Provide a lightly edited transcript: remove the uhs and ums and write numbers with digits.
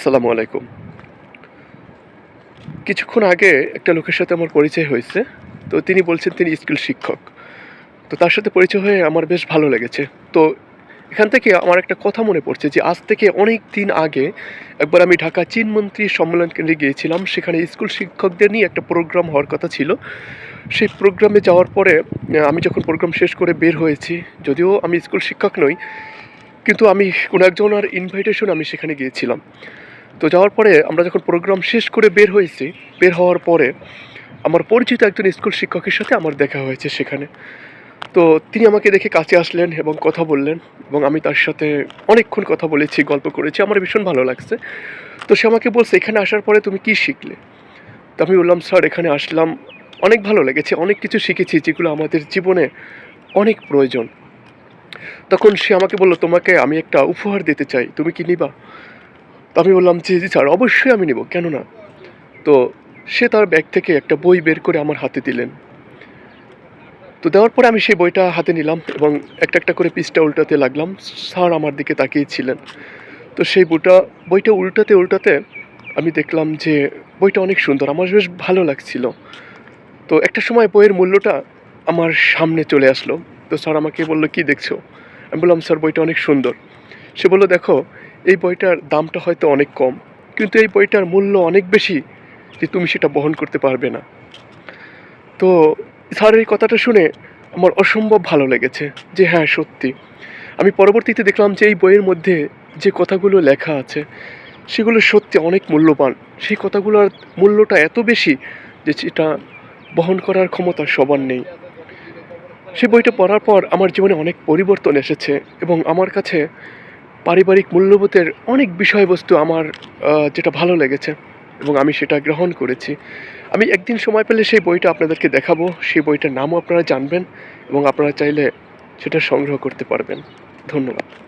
আসসালামু আলাইকুম। কিছুক্ষণ আগে একটা লোকের সাথে আমার পরিচয় হয়েছে। তো তিনি বলছেন তিনি স্কুল শিক্ষক। তো তার সাথে পরিচয় হয়ে আমার বেশ ভালো লেগেছে। তো এখান থেকে আমার একটা কথা মনে পড়ছে যে আজ থেকে অনেক দিন আগে একবার আমি ঢাকা চীন মন্ত্রী সম্মেলন কেন্দ্রে গিয়েছিলাম। সেখানে স্কুল শিক্ষকদের নিয়ে একটা প্রোগ্রাম হওয়ার কথা ছিল। সেই প্রোগ্রামে যাওয়ার পরে আমি যখন প্রোগ্রাম শেষ করে বের হয়েছি, যদিও আমি স্কুল শিক্ষক নই, কিন্তু আমি কোনো একজনের ইনভাইটেশনে আমি সেখানে গিয়েছিলাম। তো যাওয়ার পরে আমরা যখন প্রোগ্রাম শেষ করে বের হয়েছি, বের হওয়ার পরে আমার পরিচিত একজন স্কুল শিক্ষকের সাথে আমার দেখা হয়েছে সেখানে। তো তিনি আমাকে দেখে কাছে আসলেন এবং কথা বললেন এবং আমি তার সাথে অনেকক্ষণ কথা বলেছি, গল্প করেছি। আমার ভীষণ ভালো লাগছে। তো সে আমাকে বলছে, "এখানে আসার পরে তুমি কি শিখলে?" তো আমি বললাম, "স্যার এখানে আসলাম, অনেক ভালো লেগেছে। অনেক কিছু শিখেছি যেগুলো আমাদের জীবনে অনেক প্রয়োজন।" তখন সে আমাকে বলল, "তোমাকে আমি একটা উপহার দিতে চাই। তুমি কি নিবা?" তো আমি বললাম, "জি, জি স্যার, অবশ্যই আমি নিবো। কেন না?" তো সে তার ব্যাগ থেকে একটা বই বের করে আমার হাতে দিলেন। তো দেওয়ার পরে আমি সেই বইটা হাতে নিলাম এবং একটা করে পৃষ্ঠা উল্টাতে লাগলাম। স্যার আমার দিকে তাকিয়ে ছিলেন। তো সেই বইটা উল্টাতে আমি দেখলাম যে বইটা অনেক সুন্দর। আমার বেশ ভালো লাগছিল। তো একটা সময় বইয়ের মূল্যটা আমার সামনে চলে আসলো। তো স্যার আমাকে বলল, "কি দেখছো?" আমি বললাম, "স্যার বইটা অনেক সুন্দর।" সে বলল, "দেখো, এই বইটার দামটা হয়তো অনেক কম। কিন্তু এই বইটার মূল্য অনেক বেশি যে তুমি সেটা বহন করতে পারবে না।" তো স্যারের এই কথাটা শুনে আমার অসম্ভব ভালো লেগেছে যে হ্যাঁ, সত্যি। আমি পরবর্তীতে দেখলাম যে এই বইয়ের মধ্যে যে কথাগুলো লেখা আছে সেগুলো সত্যি অনেক মূল্যবান। সেই কথাগুলোর মূল্যটা এত বেশি যে সেটা বহন করার ক্ষমতা সবার নেই। সেই বইটা পড়ার পর আমার জীবনে অনেক পরিবর্তন এসেছে এবং আমার কাছে পারিবারিক মূল্যবোধের অনেক বিষয়বস্তু আমার যেটা ভালো লেগেছে এবং আমি সেটা গ্রহণ করেছি। আমি একদিন সময় পেলে সেই বইটা আপনাদেরকে দেখাবো। সেই বইটার নামও আপনারা জানবেন এবং আপনারা চাইলে সেটা সংগ্রহ করতে পারবেন। ধন্যবাদ।